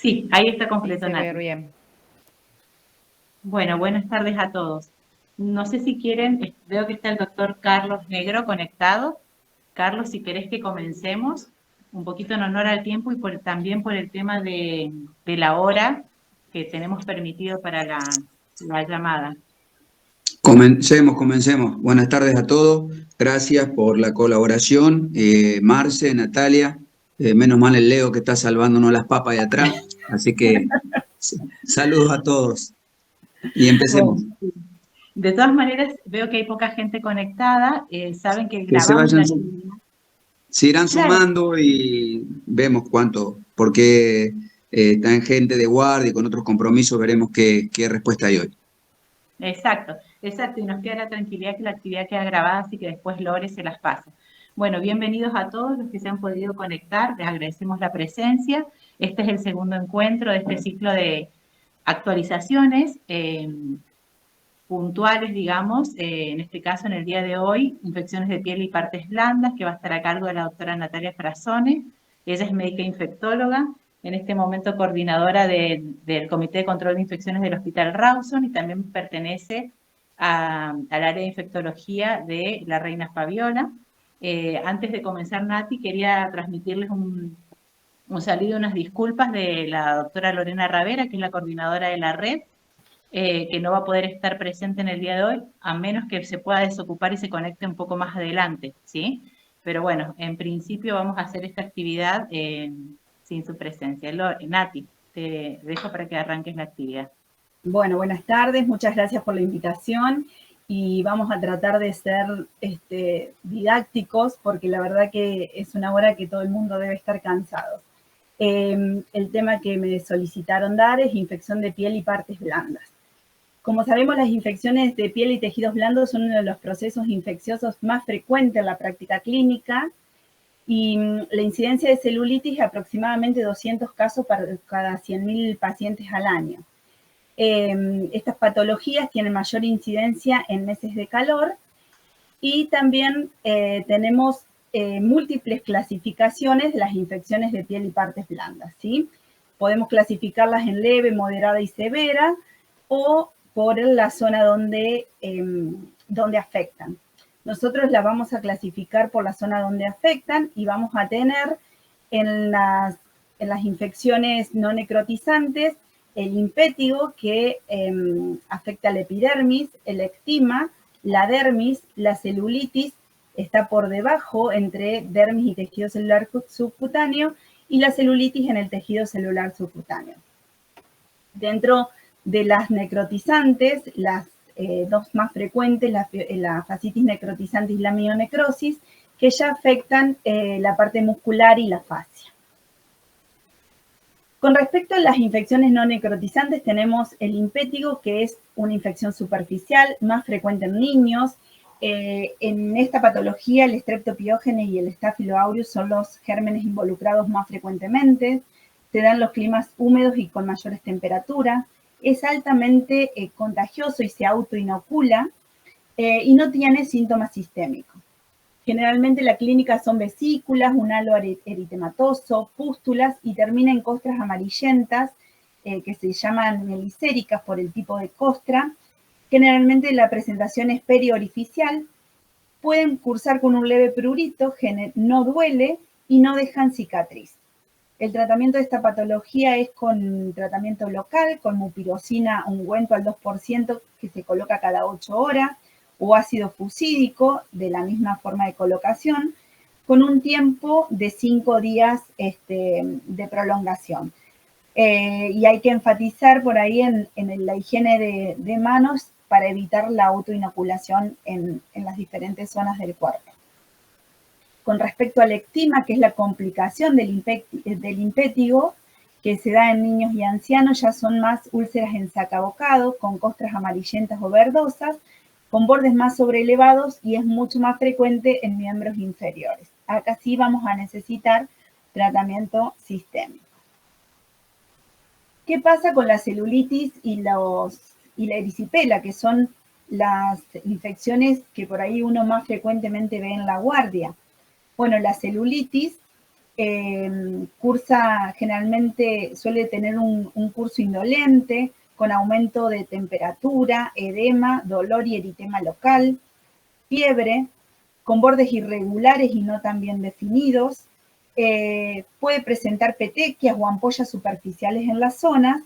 Sí, ahí está Ahí completo, se ve Nati. bien. Bueno, buenas tardes a todos. No sé si quieren, veo que está el doctor Carlos Negro conectado. Carlos, si querés que comencemos, un poquito en honor al tiempo y también por el tema de la hora que tenemos permitido para la llamada. Comencemos. Buenas tardes a todos. Gracias por la colaboración. Marce, Natalia, menos mal el Leo que está salvándonos las papas de atrás. Así que saludos a todos y Bueno, empecemos. de todas maneras, veo que hay poca gente conectada. Saben que Que se grabamos la vayan, actividad. se irán Claro, sumando y vemos cuánto, porque están gente de guardia y con otros compromisos, veremos qué respuesta hay hoy. exacto, exacto. Y nos queda la tranquilidad que la actividad queda grabada, así que después Lore se las pasa. Bueno, bienvenidos a todos los que se han podido conectar. Les agradecemos la presencia. Este es el segundo encuentro de este ciclo de actualizaciones puntuales, digamos. En este caso, en el día de hoy, infecciones de piel y partes blandas, que va a estar a cargo de la doctora Natalia Frazone. Ella es médica infectóloga, en este momento coordinadora del Comité de Control de Infecciones del Hospital Rawson y también pertenece al área de infectología de la Reina Fabiola. Antes de comenzar, Nati, quería transmitirles un saludo y unas disculpas de la doctora Lorena Ravera, que es la coordinadora de la red, que no va a poder estar presente en el día de hoy, a menos que se pueda desocupar y se conecte un poco más adelante, ¿sí? Pero bueno, en principio vamos a hacer esta actividad sin su presencia. Nati, te dejo para que arranques la actividad. Bueno, buenas tardes, muchas gracias por la invitación y vamos a tratar de ser didácticos porque la verdad que es una hora que todo el mundo debe estar cansado. El tema que me solicitaron dar es infección de piel y partes blandas. Como sabemos, las infecciones de piel y tejidos blandos son uno de los procesos infecciosos más frecuentes en la práctica clínica y la incidencia de celulitis es aproximadamente 200 casos para cada 100.000 pacientes al año. Estas patologías tienen mayor incidencia en meses de calor y también tenemos múltiples clasificaciones de las infecciones de piel y partes blandas, ¿sí? Podemos clasificarlas en leve, moderada y severa o por la zona donde afectan. Nosotros las vamos a clasificar por la zona donde afectan y vamos a tener en las infecciones no necrotizantes el impétigo, que afecta la epidermis, el ectima, la dermis, la celulitis, está por debajo entre dermis y tejido celular subcutáneo, y la celulitis en el tejido celular subcutáneo. Dentro de las necrotizantes, las dos más frecuentes, la fascitis necrotizante y la mionecrosis, que ya afectan la parte muscular y la fascia. Con respecto a las infecciones no necrotizantes, tenemos el impétigo, que es una infección superficial, más frecuente en niños. En esta patología, el Streptopiógenes y el Staphylo aureus son los gérmenes involucrados más frecuentemente. Se dan los climas húmedos y con mayores temperaturas. Es altamente contagioso y se autoinocula y no tiene síntomas sistémicos. Generalmente la clínica son vesículas, un halo eritematoso, pústulas y termina en costras amarillentas que se llaman melicéricas por el tipo de costra. Generalmente la presentación es periorificial, pueden cursar con un leve prurito, no duele y no dejan cicatriz. El tratamiento de esta patología es con tratamiento local, con mupirocina, ungüento al 2% que se coloca cada 8 horas, o ácido fucídico de la misma forma de colocación, con un tiempo de 5 días de prolongación. Y hay que enfatizar por ahí en la higiene de manos para evitar la autoinoculación en las diferentes zonas del cuerpo. Con respecto al ectima, que es la complicación del impétigo, que se da en niños y ancianos, ya son más úlceras en sacabocado, con costras amarillentas o verdosas, con bordes más sobreelevados y es mucho más frecuente en miembros inferiores. Acá sí vamos a necesitar tratamiento sistémico. ¿Qué pasa con la celulitis y la erisipela, que son las infecciones que por ahí uno más frecuentemente ve en la guardia? Bueno, la celulitis cursa generalmente, suele tener un curso indolente, con aumento de temperatura, edema, dolor y eritema local, fiebre, con bordes irregulares y no tan bien definidos, puede presentar petequias o ampollas superficiales en las zonas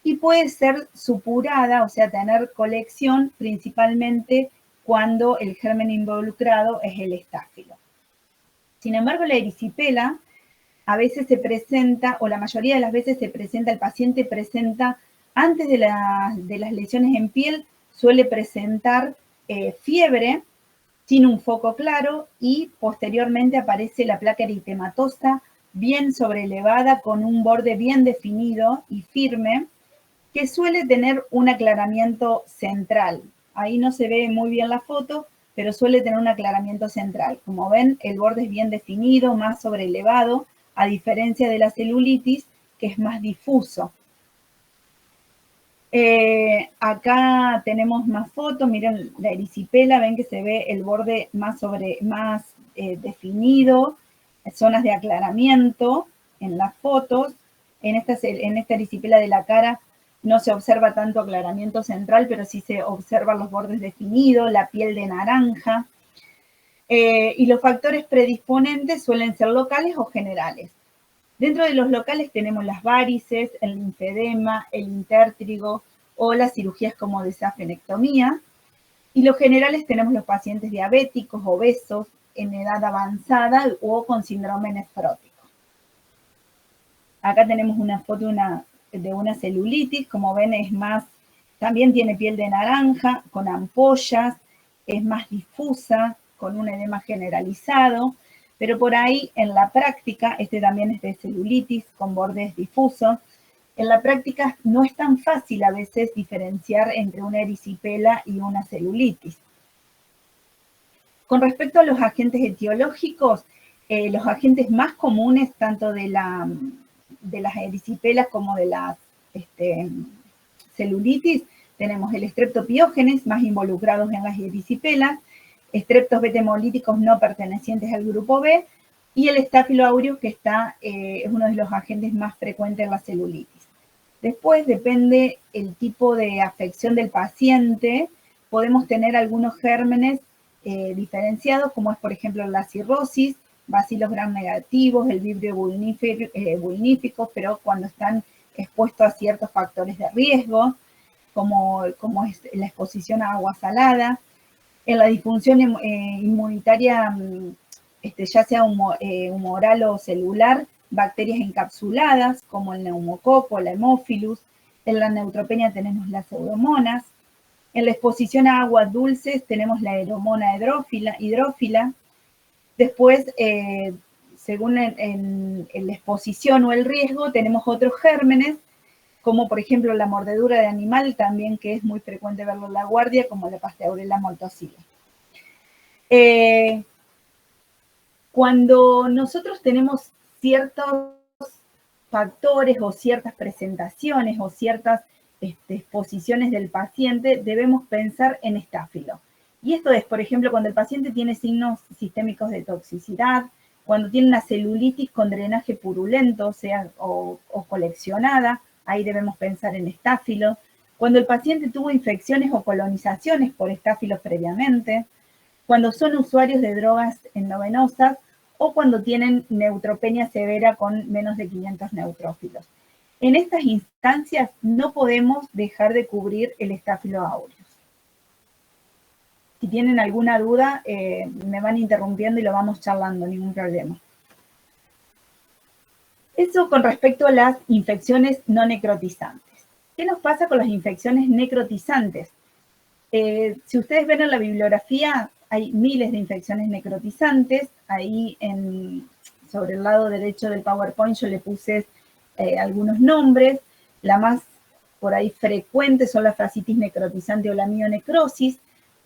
y puede ser supurada, o sea, tener colección principalmente cuando el germen involucrado es el estáfilo. Sin embargo, la erisipela a veces se presenta, o la mayoría de las veces se presenta, el paciente presenta, antes de las lesiones en piel, suele presentar fiebre sin un foco claro y posteriormente aparece la placa eritematosa bien sobrelevada con un borde bien definido y firme que suele tener un aclaramiento central. Ahí no se ve muy bien la foto, pero suele tener un aclaramiento central. Como ven, el borde es bien definido, más sobrelevado, a diferencia de la celulitis, que es más difuso. Acá tenemos más fotos, miren la erisipela, ven que se ve el borde más definido, zonas de aclaramiento en las fotos. En esta erisipela de la cara no se observa tanto aclaramiento central, pero sí se observan los bordes definidos, la piel de naranja. Y los factores predisponentes suelen ser locales o generales. Dentro de los locales tenemos las varices, el linfedema, el intértrigo o las cirugías como desafenectomía. Y los generales tenemos los pacientes diabéticos, obesos, en edad avanzada o con síndrome nefrótico. Acá tenemos una foto de una celulitis, como ven es más, también tiene piel de naranja, con ampollas, es más difusa, con un edema generalizado, pero por ahí en la práctica, este también es de celulitis con bordes difusos, en la práctica no es tan fácil a veces diferenciar entre una erisipela y una celulitis. Con respecto a los agentes etiológicos, los agentes más comunes tanto de las erisipelas como de las celulitis, tenemos el streptopiógenes más involucrados en las erisipelas, estreptos beta hemolíticos no pertenecientes al grupo B, y el Staphylo aureus, que es uno de los agentes más frecuentes en la celulitis. Después, depende el tipo de afección del paciente, podemos tener algunos gérmenes diferenciados, como es, por ejemplo, la cirrosis, bacilos gram negativos, el vibrio bulnífico, pero cuando están expuestos a ciertos factores de riesgo, como es la exposición a agua salada. En la disfunción inmunitaria, ya sea humoral o celular, bacterias encapsuladas, como el neumococo, la hemófilus. En la neutropenia tenemos las pseudomonas. En la exposición a aguas dulces tenemos la aeromona hidrófila. Después, según en la exposición o el riesgo, tenemos otros gérmenes, como por ejemplo la mordedura de animal, también que es muy frecuente verlo en la guardia, como la Pasteurella moltosida. Cuando nosotros tenemos ciertos factores o ciertas presentaciones o ciertas exposiciones del paciente, debemos pensar en estáfilo. Y esto es, por ejemplo, cuando el paciente tiene signos sistémicos de toxicidad, cuando tiene una celulitis con drenaje purulento, o coleccionada, ahí debemos pensar en estáfilo. Cuando el paciente tuvo infecciones o colonizaciones por estáfilos previamente, cuando son usuarios de drogas endovenosas o cuando tienen neutropenia severa con menos de 500 neutrófilos. En estas instancias no podemos dejar de cubrir el Staphylo aureus. Si tienen alguna duda, me van interrumpiendo y lo vamos charlando, ningún problema. Eso con respecto a las infecciones no necrotizantes. ¿Qué nos pasa con las infecciones necrotizantes? Si ustedes ven en la bibliografía, hay miles de infecciones necrotizantes. Ahí sobre el lado derecho del PowerPoint yo le puse algunos nombres. La más por ahí frecuente son la fascitis necrotizante o la mionecrosis,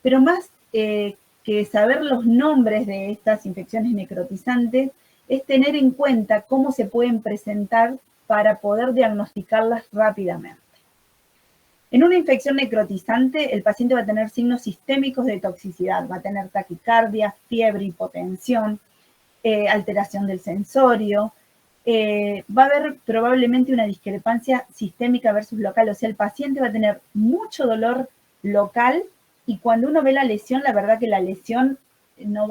pero más que saber los nombres de estas infecciones necrotizantes, es tener en cuenta cómo se pueden presentar para poder diagnosticarlas rápidamente. En una infección necrotizante, el paciente va a tener signos sistémicos de toxicidad, va a tener taquicardia, fiebre, hipotensión. alteración del sensorio. Va a haber probablemente una discrepancia sistémica versus local, o sea, el paciente va a tener mucho dolor local y cuando uno ve la lesión, la verdad que la lesión no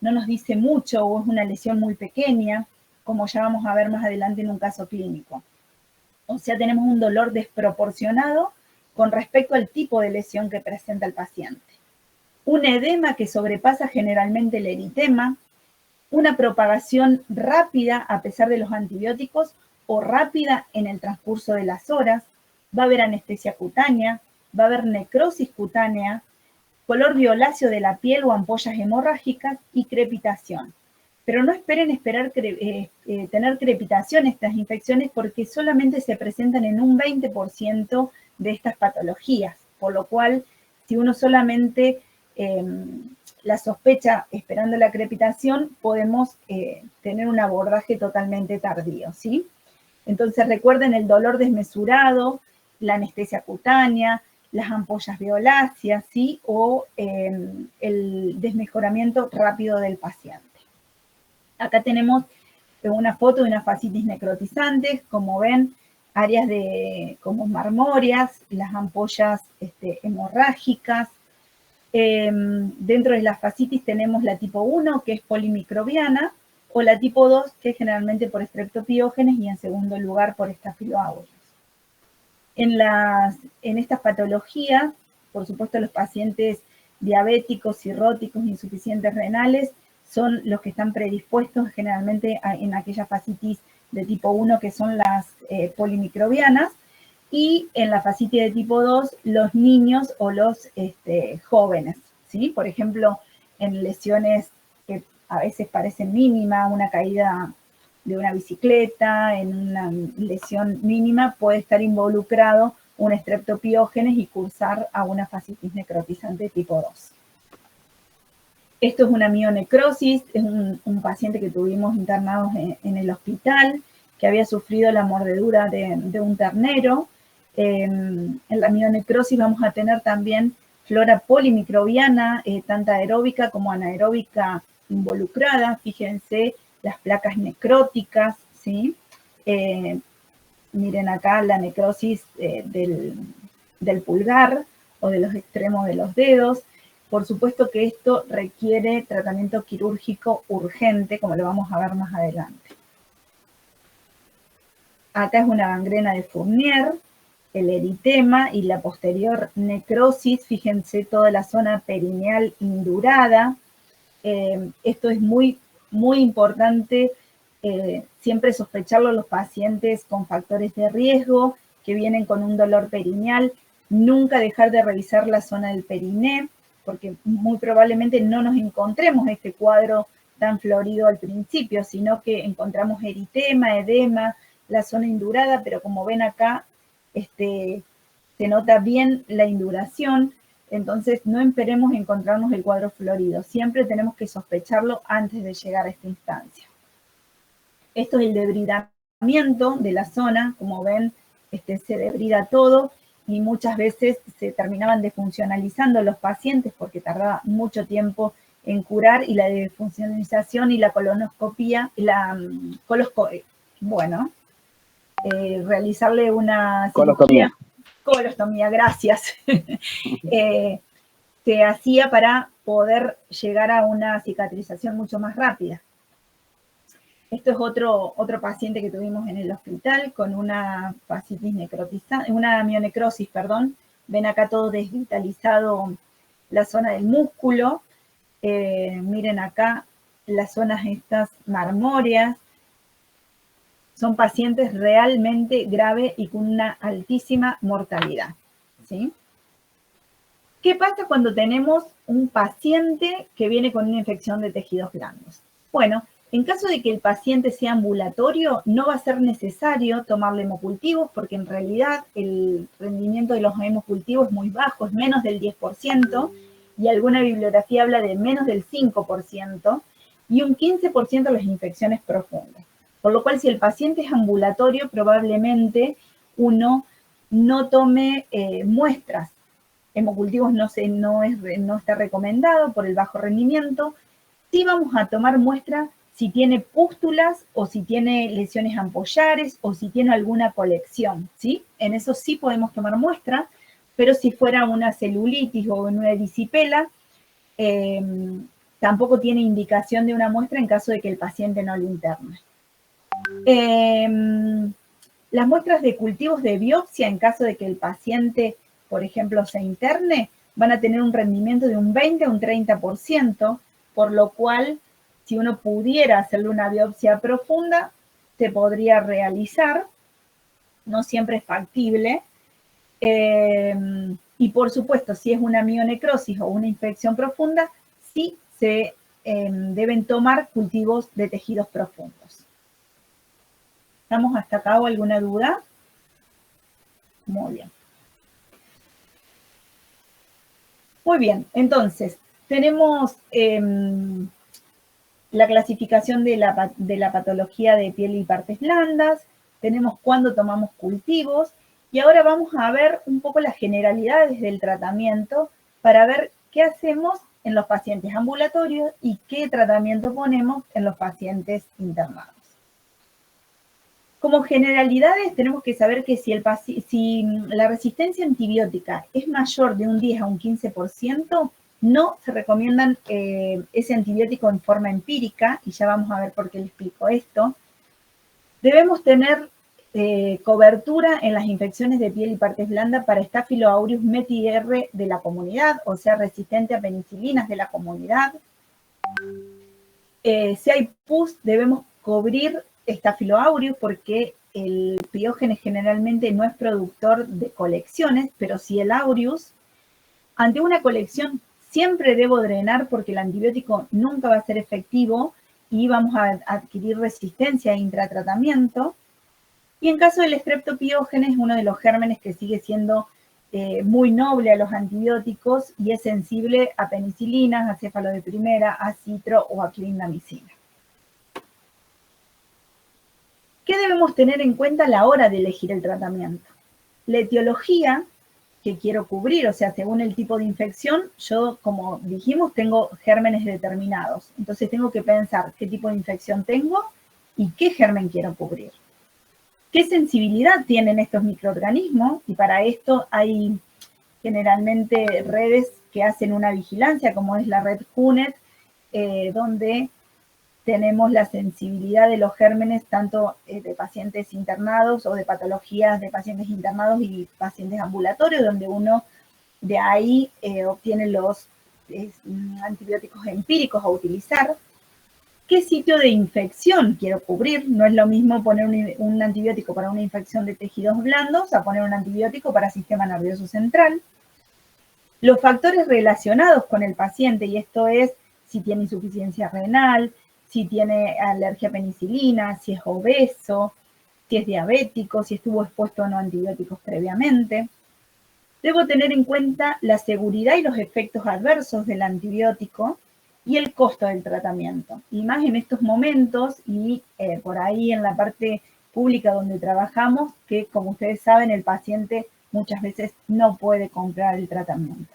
nos dice mucho o es una lesión muy pequeña, como ya vamos a ver más adelante en un caso clínico. O sea, tenemos un dolor desproporcionado con respecto al tipo de lesión que presenta el paciente. Un edema que sobrepasa generalmente el eritema, una propagación rápida a pesar de los antibióticos o rápida en el transcurso de las horas, va a haber anestesia cutánea, va a haber necrosis cutánea, color violáceo de la piel o ampollas hemorrágicas y crepitación. Pero no esperen tener crepitación estas infecciones porque solamente se presentan en un 20% de estas patologías, por lo cual si uno solamente la sospecha esperando la crepitación, podemos tener un abordaje totalmente tardío, ¿sí? Entonces recuerden el dolor desmesurado, la anestesia cutánea, las ampollas violáceas, ¿sí? O el desmejoramiento rápido del paciente. Acá tenemos una foto de una fascitis necrotizante, como ven, áreas como marmóreas, las ampollas hemorrágicas. Dentro de la fascitis tenemos la tipo 1, que es polimicrobiana, o la tipo 2, que es generalmente por streptopiógenes, y en segundo lugar por estafiloaureus. En estas patologías, por supuesto, los pacientes diabéticos, cirróticos, insuficientes renales, son los que están predispuestos generalmente en aquella fascitis de tipo 1, que son las polimicrobianas, y en la fascitis de tipo 2, los niños o los jóvenes, ¿sí? Por ejemplo, en lesiones que a veces parecen mínimas, una caída de una bicicleta, en una lesión mínima, puede estar involucrado un streptopiógenes y cursar a una fascitis necrotizante de tipo 2. Esto es una mionecrosis, es un paciente que tuvimos internados en el hospital, que había sufrido la mordedura de un ternero. En la mionecrosis vamos a tener también flora polimicrobiana, tanto aeróbica como anaeróbica involucrada. Fíjense las placas necróticas, ¿sí? Miren acá la necrosis del pulgar o de los extremos de los dedos. Por supuesto que esto requiere tratamiento quirúrgico urgente, como lo vamos a ver más adelante. Acá es una gangrena de Fournier, el eritema y la posterior necrosis. Fíjense toda la zona perineal indurada. Esto es muy, muy importante siempre sospecharlo en los pacientes con factores de riesgo que vienen con un dolor perineal. Nunca dejar de revisar la zona del periné, porque muy probablemente no nos encontremos este cuadro tan florido al principio, sino que encontramos eritema, edema, la zona indurada, pero como ven acá, se nota bien la induración, entonces no esperemos encontrarnos el cuadro florido, siempre tenemos que sospecharlo antes de llegar a esta instancia. Esto es el debridamiento de la zona, como ven, se debrida todo, y muchas veces se terminaban defuncionalizando los pacientes porque tardaba mucho tiempo en curar, y la defuncionalización y la colonoscopía, realizarle una colostomía, gracias, se hacía para poder llegar a una cicatrización mucho más rápida. Esto es otro paciente que tuvimos en el hospital con una fascitis necrotizante, una mionecrosis, perdón. Ven acá todo desvitalizado la zona del músculo. Miren acá las zonas estas marmóreas. Son pacientes realmente graves y con una altísima mortalidad, ¿sí? ¿Qué pasa cuando tenemos un paciente que viene con una infección de tejidos blandos? Bueno, en caso de que el paciente sea ambulatorio, no va a ser necesario tomarle hemocultivos porque en realidad el rendimiento de los hemocultivos es muy bajo, es menos del 10%, y alguna bibliografía habla de menos del 5%, y un 15% de las infecciones profundas. Por lo cual, si el paciente es ambulatorio, probablemente uno no tome muestras. Hemocultivos no está recomendado por el bajo rendimiento. Sí vamos a tomar muestras si tiene pústulas o si tiene lesiones ampollares o si tiene alguna colección, ¿sí? En eso sí podemos tomar muestra, pero si fuera una celulitis o una erisipela, tampoco tiene indicación de una muestra en caso de que el paciente no lo interne. Las muestras de cultivos de biopsia, en caso de que el paciente, por ejemplo, se interne, van a tener un rendimiento de un 20 a un 30%, por lo cual, si uno pudiera hacerle una biopsia profunda, se podría realizar, no siempre es factible. Y por supuesto, si es una mionecrosis o una infección profunda, sí se deben tomar cultivos de tejidos profundos. ¿Estamos hasta acá o alguna duda? Muy bien. Muy bien, entonces, tenemos la clasificación de la patología de piel y partes blandas, tenemos cuándo tomamos cultivos, y ahora vamos a ver un poco las generalidades del tratamiento para ver qué hacemos en los pacientes ambulatorios y qué tratamiento ponemos en los pacientes internados. Como generalidades tenemos que saber que si la resistencia antibiótica es mayor de un 10 a un 15%, no se recomiendan ese antibiótico en forma empírica, y ya vamos a ver por qué le explico esto. Debemos tener cobertura en las infecciones de piel y partes blandas para Staphylo aureus METI-R de la comunidad, o sea, resistente a penicilinas de la comunidad. Si hay pus, debemos cubrir Staphylo aureus porque el Piógenes generalmente no es productor de colecciones, pero si el aureus, ante una colección siempre debo drenar porque el antibiótico nunca va a ser efectivo y vamos a adquirir resistencia e intratratamiento. Y en caso del Streptopiógenes, uno de los gérmenes que sigue siendo muy noble a los antibióticos y es sensible a penicilinas, a céfalo de primera, a citro o a clindamicina. ¿Qué debemos tener en cuenta a la hora de elegir el tratamiento? La etiología que quiero cubrir, o sea, según el tipo de infección, yo, como dijimos, tengo gérmenes determinados. Entonces tengo que pensar qué tipo de infección tengo y qué germen quiero cubrir. ¿Qué sensibilidad tienen estos microorganismos? Y para esto hay generalmente redes que hacen una vigilancia, como es la red HUNET, donde tenemos la sensibilidad de los gérmenes tanto de pacientes internados o de patologías de pacientes internados y pacientes ambulatorios, donde uno de ahí obtiene los antibióticos empíricos a utilizar. ¿Qué sitio de infección quiero cubrir? No es lo mismo poner un antibiótico para una infección de tejidos blandos a poner un antibiótico para sistema nervioso central. Los factores relacionados con el paciente, y esto es si tiene insuficiencia renal, si tiene alergia a penicilina, si es obeso, si es diabético, si estuvo expuesto a no antibióticos previamente. Debo tener en cuenta la seguridad y los efectos adversos del antibiótico y el costo del tratamiento. Y más en estos momentos y por ahí en la parte pública donde trabajamos, que como ustedes saben, el paciente muchas veces no puede comprar el tratamiento.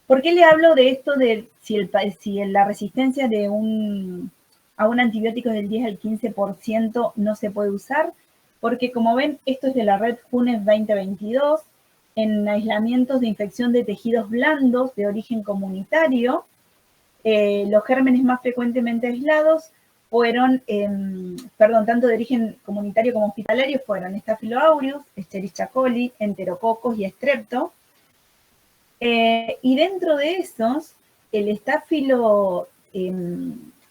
¿Por qué le hablo de esto de si la resistencia a un antibiótico del 10 al 15% no se puede usar? Porque como ven, esto es de la red HUNET 2022, en aislamientos de infección de tejidos blandos de origen comunitario, los gérmenes más frecuentemente aislados fueron, tanto de origen comunitario como hospitalario, fueron Staphylo aureus, Escherichia coli, Enterococos y Strepto. Y dentro de esos, el Staphylo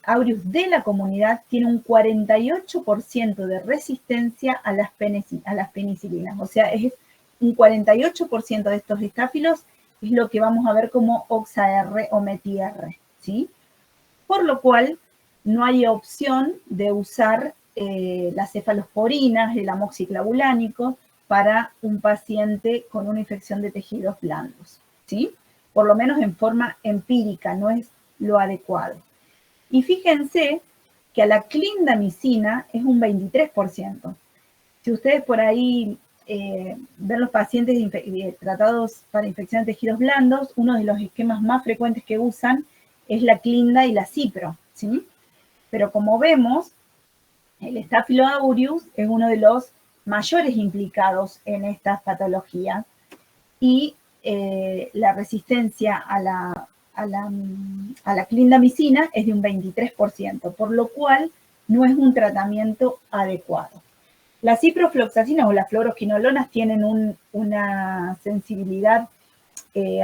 aureus de la comunidad tiene un 48% de resistencia a las penicilinas. O sea, es un 48% de estos estáfilos es lo que vamos a ver como OXA-R o METI-R, ¿sí? Por lo cual, no hay opción de usar las cefalosporinas, el amoxiclavulánico, para un paciente con una infección de tejidos blandos, ¿sí? Por lo menos en forma empírica, no es lo adecuado. Y fíjense que a la clindamicina es un 23%. Si ustedes por ahí ven los pacientes tratados para infección de tejidos blandos, uno de los esquemas más frecuentes que usan es la clinda y la cipro, ¿sí? Pero como vemos, el Staphylococcus aureus es uno de los mayores implicados en estas patologías y la resistencia a la clindamicina es de un 23%, por lo cual no es un tratamiento adecuado. Las ciprofloxacinas o las fluoroquinolonas tienen una sensibilidad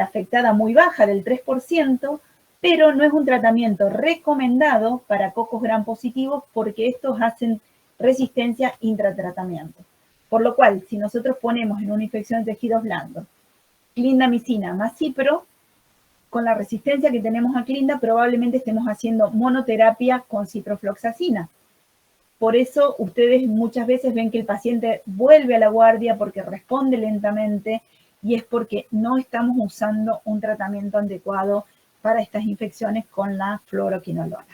afectada muy baja del 3%, pero no es un tratamiento recomendado para cocos gram positivos porque estos hacen resistencia intratratamiento. Por lo cual, si nosotros ponemos en una infección de tejidos blandos clindamicina más cipro, con la resistencia que tenemos a clinda, probablemente estemos haciendo monoterapia con ciprofloxacina. Por eso ustedes muchas veces ven que el paciente vuelve a la guardia porque responde lentamente y es porque no estamos usando un tratamiento adecuado para estas infecciones con las fluoroquinolonas.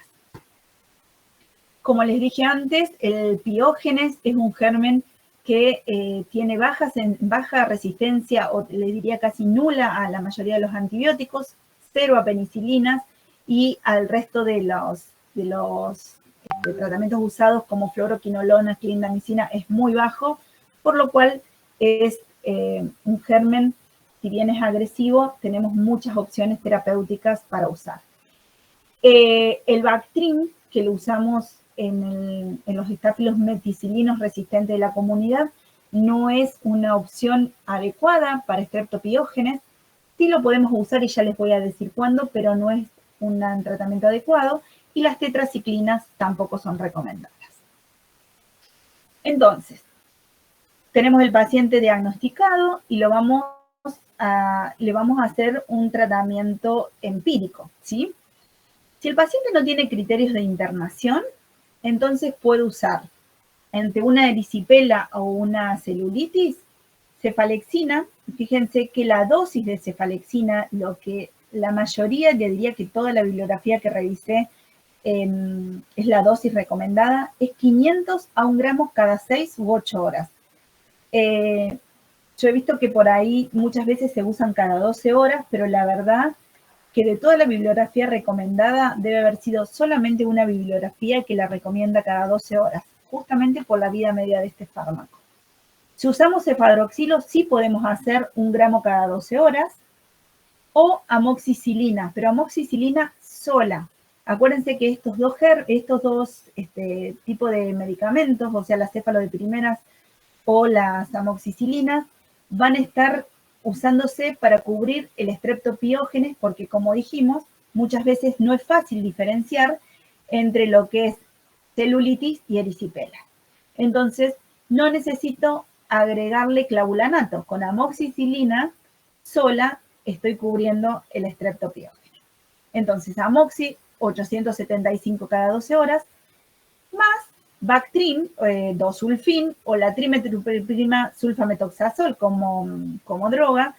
Como les dije antes, el piógenes es un germen que tiene baja resistencia, o les diría casi nula, a la mayoría de los antibióticos, cero a penicilinas y al resto de los tratamientos usados como fluoroquinolonas, clindamicina es muy bajo, por lo cual es un germen, si bien es agresivo, tenemos muchas opciones terapéuticas para usar. El Bactrim, que lo usamos en los estáfilos meticilinos resistentes de la comunidad, no es una opción adecuada para streptopiógenes. Sí lo podemos usar y ya les voy a decir cuándo, pero no es un tratamiento adecuado. Y las tetraciclinas tampoco son recomendadas. Entonces, tenemos el paciente diagnosticado y le vamos a hacer un tratamiento empírico, ¿sí? Si el paciente no tiene criterios de internación, entonces puede usar ante una erisipela o una celulitis, cefalexina. Fíjense que la dosis de cefalexina, lo que la mayoría, le diría que toda la bibliografía que revisé, es la dosis recomendada, es 500 a 1 gramo cada 6 u 8 horas. Yo he visto que por ahí muchas veces se usan cada 12 horas, pero la verdad que de toda la bibliografía recomendada debe haber sido solamente una bibliografía que la recomienda cada 12 horas, justamente por la vida media de este fármaco. Si usamos cefadroxilo, sí podemos hacer 1 gramo cada 12 horas, o amoxicilina, pero amoxicilina sola. Acuérdense que estos dos tipos de medicamentos, o sea, las cefalodeprimeras o las amoxicilinas, van a estar usándose para cubrir el streptopiógenes, porque como dijimos, muchas veces no es fácil diferenciar entre lo que es celulitis y erisipela. Entonces, no necesito agregarle clavulanato. Con amoxicilina sola estoy cubriendo el streptopiógenes. Entonces, amoxi 875 cada 12 horas, más Bactrim, dosulfin, o la trimetilprima sulfametoxazol como droga,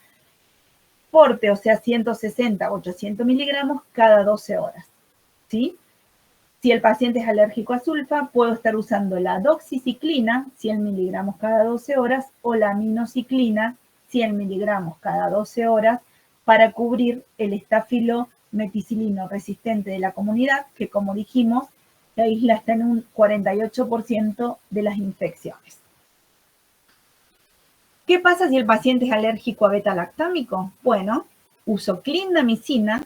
porte, o sea, 160, 800 miligramos cada 12 horas, ¿sí? Si el paciente es alérgico a sulfa, puedo estar usando la doxiciclina, 100 miligramos cada 12 horas, o la aminociclina, 100 miligramos cada 12 horas, para cubrir el estáfilo meticilino resistente de la comunidad, que como dijimos, la isla está en un 48% de las infecciones. ¿Qué pasa si el paciente es alérgico a beta-lactámico? Bueno, uso clindamicina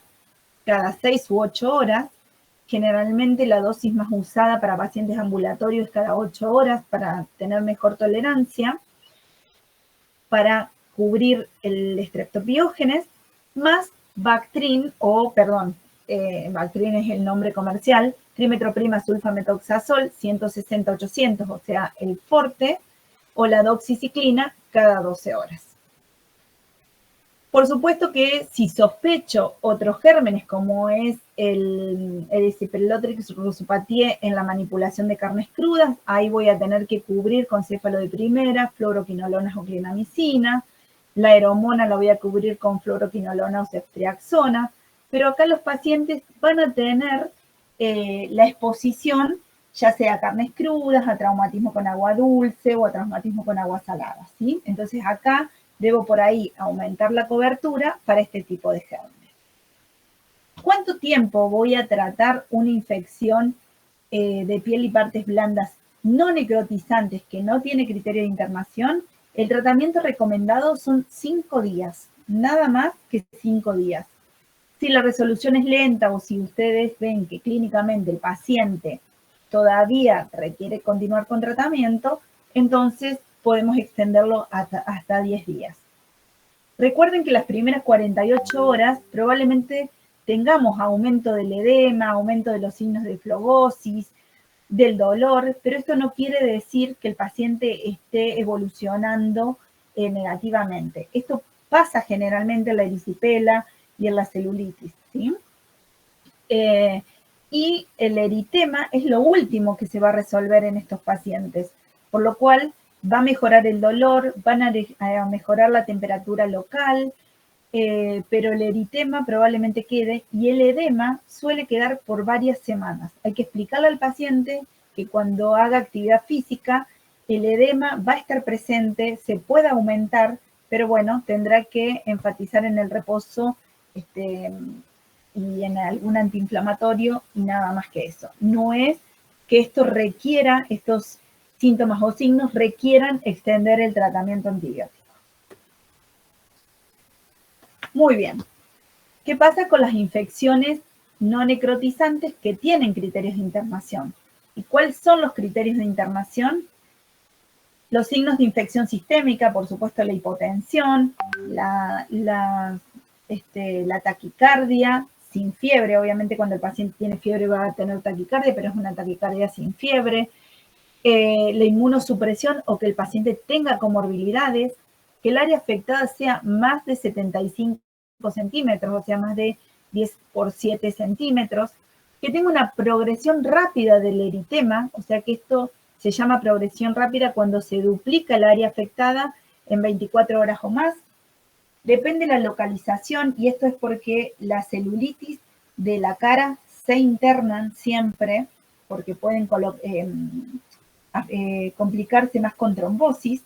cada 6 u 8 horas. Generalmente la dosis más usada para pacientes ambulatorios es cada 8 horas para tener mejor tolerancia, para cubrir el streptopiógenes, más Bactrim, Bactrim es el nombre comercial, trimetroprima sulfametoxazol 160-800, o sea, el forte, o la doxiciclina cada 12 horas. Por supuesto que si sospecho otros gérmenes, como es el Erysipelotrix rhizopatiae en la manipulación de carnes crudas, ahí voy a tener que cubrir con cefalodiprimera, fluoroquinolonas o clindamicina. La aeromona la voy a cubrir con fluoroquinolona o ceftriaxona. Pero acá los pacientes van a tener la exposición, ya sea a carnes crudas, a traumatismo con agua dulce o a traumatismo con agua salada, ¿sí? Entonces acá debo por ahí aumentar la cobertura para este tipo de gérmenes. ¿Cuánto tiempo voy a tratar una infección de piel y partes blandas no necrotizantes que no tiene criterio de internación? El tratamiento recomendado son 5 días, nada más que 5 días. Si la resolución es lenta o si ustedes ven que clínicamente el paciente todavía requiere continuar con tratamiento, entonces podemos extenderlo hasta 10 días. Recuerden que las primeras 48 horas probablemente tengamos aumento del edema, aumento de los signos de flebosis, del dolor, pero esto no quiere decir que el paciente esté evolucionando negativamente. Esto pasa generalmente en la erisipela y en la celulitis, ¿sí? Y el eritema es lo último que se va a resolver en estos pacientes, por lo cual va a mejorar el dolor, van a mejorar la temperatura local, pero el eritema probablemente quede y el edema suele quedar por varias semanas. Hay que explicarle al paciente que cuando haga actividad física, el edema va a estar presente, se puede aumentar, pero bueno, tendrá que enfatizar en el reposo y en algún antiinflamatorio y nada más que eso. No es que esto requiera, estos síntomas o signos requieran extender el tratamiento antibiótico. Muy bien. ¿Qué pasa con las infecciones no necrotizantes que tienen criterios de internación? ¿Y cuáles son los criterios de internación? Los signos de infección sistémica, por supuesto, la hipotensión, la taquicardia, sin fiebre. Obviamente, cuando el paciente tiene fiebre va a tener taquicardia, pero es una taquicardia sin fiebre. La inmunosupresión o que el paciente tenga comorbilidades, que el área afectada sea más de 75 centímetros, o sea, más de 10 por 7 centímetros, que tenga una progresión rápida del eritema, o sea que esto se llama progresión rápida cuando se duplica el área afectada en 24 horas o más. Depende de la localización, y esto es porque la celulitis de la cara se internan siempre, porque pueden complicarse más con trombosis.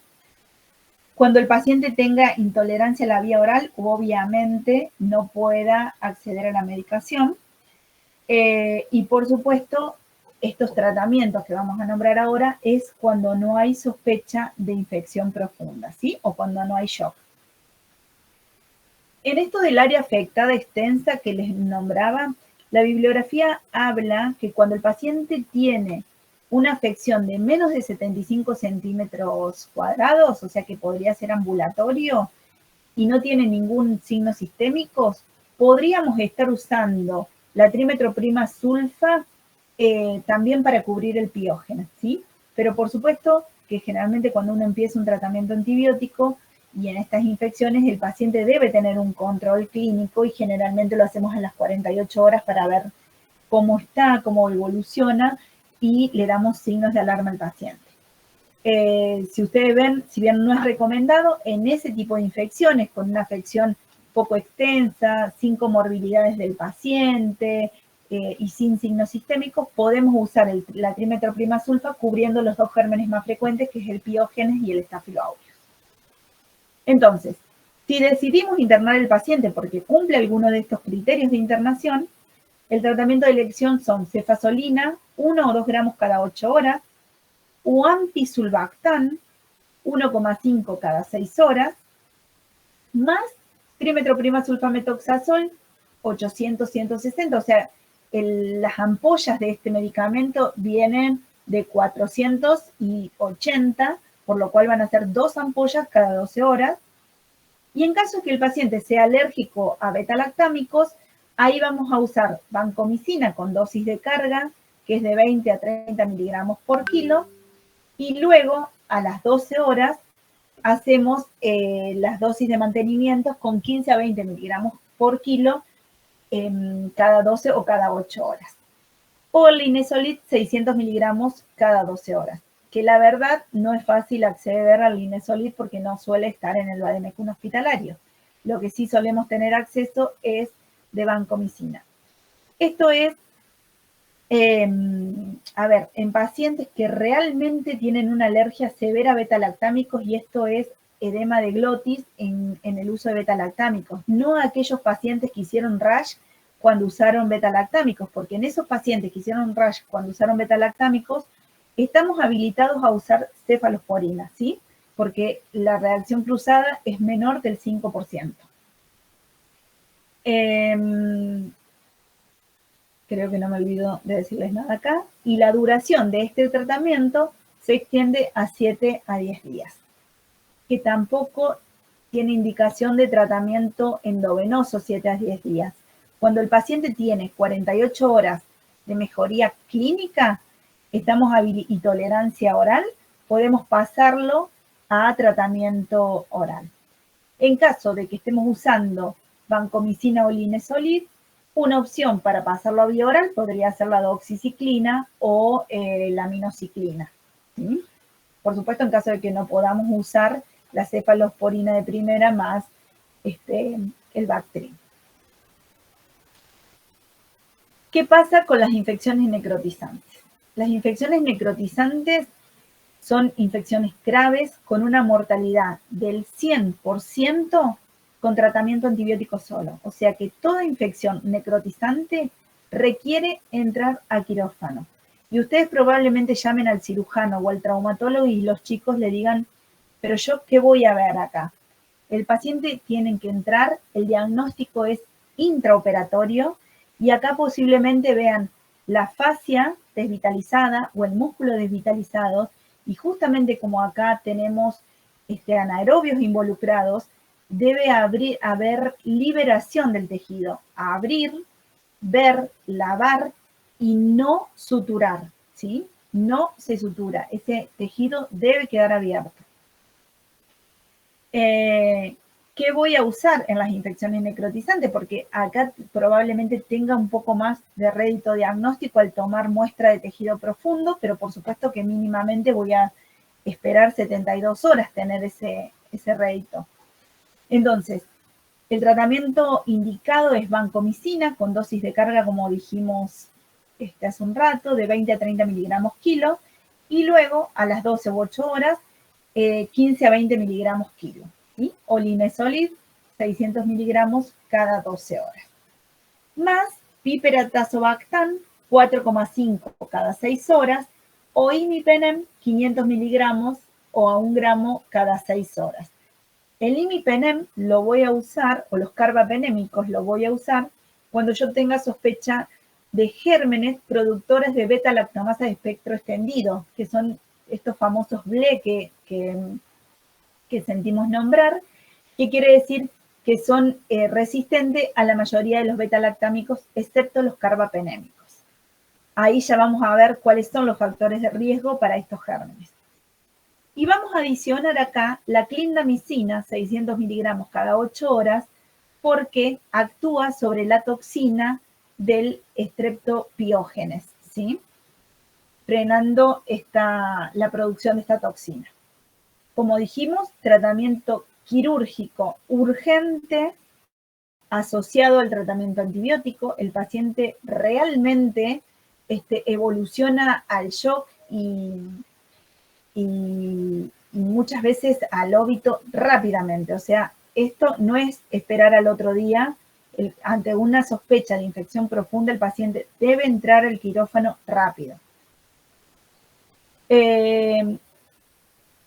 Cuando el paciente tenga intolerancia a la vía oral, obviamente no pueda acceder a la medicación. Y por supuesto, estos tratamientos que vamos a nombrar ahora es cuando no hay sospecha de infección profunda, ¿sí? O cuando no hay shock. En esto del área afectada extensa que les nombraba, la bibliografía habla que cuando el paciente tiene una afección de menos de 75 centímetros cuadrados, o sea que podría ser ambulatorio, y no tiene ningún signo sistémico, podríamos estar usando la trimetroprima sulfa también para cubrir el piógeno, ¿sí? Pero por supuesto que generalmente cuando uno empieza un tratamiento antibiótico y en estas infecciones el paciente debe tener un control clínico y generalmente lo hacemos en las 48 horas para ver cómo está, cómo evoluciona y le damos signos de alarma al paciente. Si ustedes ven, si bien no es recomendado, en ese tipo de infecciones, con una afección poco extensa, sin comorbilidades del paciente y sin signos sistémicos, podemos usar la trimetroprima sulfa cubriendo los dos gérmenes más frecuentes, que es el piógenes y el Staphylococcus. Entonces, si decidimos internar al paciente porque cumple alguno de estos criterios de internación, el tratamiento de elección son cefazolina, 1 o 2 gramos cada 8 horas, o ampicsulbactam, 1,5 cada 6 horas, más trimetroprima sulfametoxazol, 800-160, o sea, las ampollas de este medicamento vienen de 480, por lo cual van a ser 2 ampollas cada 12 horas. Y en caso de que el paciente sea alérgico a beta-lactámicos, ahí vamos a usar vancomicina con dosis de carga, que es de 20 a 30 miligramos por kilo, y luego a las 12 horas hacemos las dosis de mantenimiento con 15 a 20 miligramos por kilo cada 12 o cada 8 horas. O el linezolid 600 miligramos cada 12 horas, que la verdad no es fácil acceder al linezolid porque no suele estar en el vademecum hospitalario. Lo que sí solemos tener acceso es de vancomicina. Esto es, en pacientes que realmente tienen una alergia severa a beta-lactámicos, y esto es edema de glotis en el uso de beta-lactámicos, no aquellos pacientes que hicieron rash cuando usaron beta-lactámicos, porque en esos pacientes que hicieron rash cuando usaron beta-lactámicos, estamos habilitados a usar cefalosporina, ¿sí? Porque la reacción cruzada es menor del 5%. Creo que no me olvido de decirles nada acá. Y la duración de este tratamiento se extiende a 7 a 10 días, que tampoco tiene indicación de tratamiento endovenoso 7 a 10 días. Cuando el paciente tiene 48 horas de mejoría clínica y tolerancia oral, podemos pasarlo a tratamiento oral. En caso de que estemos usando vancomicina o linezolid, una opción para pasarlo a vía oral podría ser la doxiciclina o la aminociclina, ¿sí? Por supuesto, en caso de que no podamos usar la cefalosporina de primera más el Bactrim. ¿Qué pasa con las infecciones necrotizantes? Las infecciones necrotizantes son infecciones graves con una mortalidad del 100% con tratamiento antibiótico solo. O sea que toda infección necrotizante requiere entrar a quirófano. Y ustedes probablemente llamen al cirujano o al traumatólogo y los chicos le digan, pero yo, ¿qué voy a ver acá? El paciente tiene que entrar, el diagnóstico es intraoperatorio y acá posiblemente vean la fascia desvitalizada o el músculo desvitalizado y justamente como acá tenemos anaerobios involucrados, debe haber liberación del tejido, abrir, ver, lavar y no suturar, ¿sí? No se sutura, ese tejido debe quedar abierto. ¿Qué voy a usar en las infecciones necrotizantes? Porque acá probablemente tenga un poco más de rédito diagnóstico al tomar muestra de tejido profundo, pero por supuesto que mínimamente voy a esperar 72 horas tener ese rédito. Entonces, el tratamiento indicado es vancomicina con dosis de carga, como dijimos hace un rato, de 20 a 30 miligramos kilo, y luego a las 12 u 8 horas, 15 a 20 miligramos kilo. ¿Sí? O linezolid, 600 miligramos cada 12 horas. Más piperazobactam, 4,5 cada 6 horas, o imipenem, 500 miligramos o a 1 gramo cada 6 horas. El imipenem lo voy a usar, o los carbapenémicos lo voy a usar, cuando yo tenga sospecha de gérmenes productores de beta-lactamasa de espectro extendido, que son estos famosos BLE que sentimos nombrar, que quiere decir que son resistentes a la mayoría de los beta-lactámicos, excepto los carbapenémicos. Ahí ya vamos a ver cuáles son los factores de riesgo para estos gérmenes. Y vamos a adicionar acá la clindamicina, 600 miligramos cada 8 horas, porque actúa sobre la toxina del Streptopiógenes, ¿sí? Frenando la producción de esta toxina. Como dijimos, tratamiento quirúrgico urgente asociado al tratamiento antibiótico. El paciente realmente evoluciona al shock y muchas veces al óbito rápidamente. O sea, esto no es esperar al otro día. Ante una sospecha de infección profunda, el paciente debe entrar al quirófano rápido.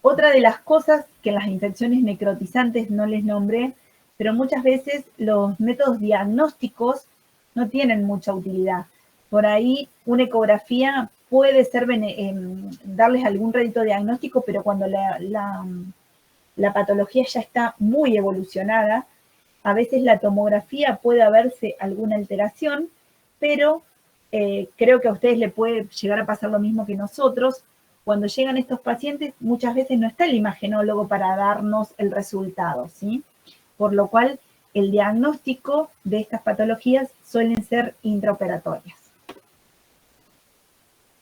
Otra de las cosas que en las infecciones necrotizantes no les nombré, pero muchas veces los métodos diagnósticos no tienen mucha utilidad. Por ahí una ecografía puede ser darles algún rédito diagnóstico, pero cuando la patología ya está muy evolucionada, a veces la tomografía puede haberse alguna alteración, pero creo que a ustedes les puede llegar a pasar lo mismo que nosotros. Cuando llegan estos pacientes, muchas veces no está el imagenólogo para darnos el resultado, ¿sí? Por lo cual, el diagnóstico de estas patologías suelen ser intraoperatorias.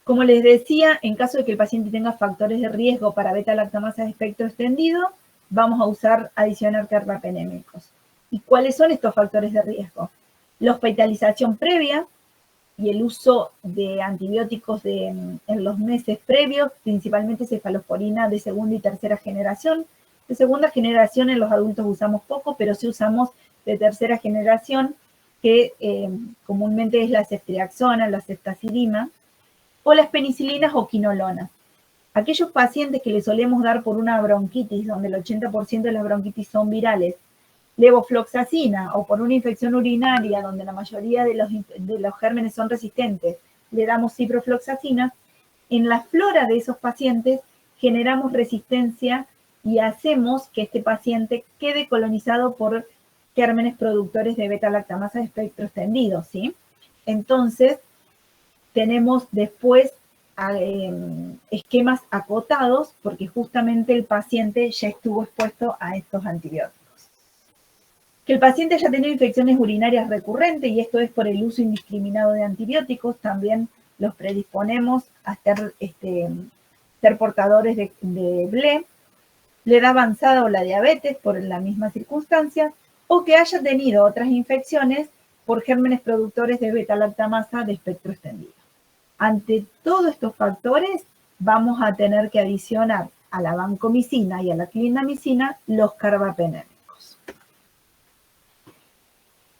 Como les decía, en caso de que el paciente tenga factores de riesgo para beta-lactamasa de espectro extendido, vamos a adicionar carbapenémicos. ¿Y cuáles son estos factores de riesgo? La hospitalización previa y el uso de antibióticos en los meses previos, principalmente cefalosporina de segunda y tercera generación. De segunda generación en los adultos usamos poco, pero sí usamos de tercera generación que comúnmente es la ceftriaxona, la ceftazidima, o las penicilinas o quinolonas. Aquellos pacientes que le solemos dar por una bronquitis, donde el 80% de las bronquitis son virales, levofloxacina, o por una infección urinaria, donde la mayoría de los gérmenes son resistentes, le damos ciprofloxacina, en la flora de esos pacientes generamos resistencia y hacemos que este paciente quede colonizado por gérmenes productores de beta-lactamasa de espectro extendido, ¿sí? Entonces, tenemos después esquemas acotados porque justamente el paciente ya estuvo expuesto a estos antibióticos. Que el paciente haya tenido infecciones urinarias recurrentes, y esto es por el uso indiscriminado de antibióticos, también los predisponemos a ser portadores de BLE, la edad avanzada o la diabetes por la misma circunstancia, o que haya tenido otras infecciones por gérmenes productores de beta-lactamasa de espectro extendido. Ante todos estos factores, vamos a tener que adicionar a la vancomicina y a la clindamicina los carbapenémicos.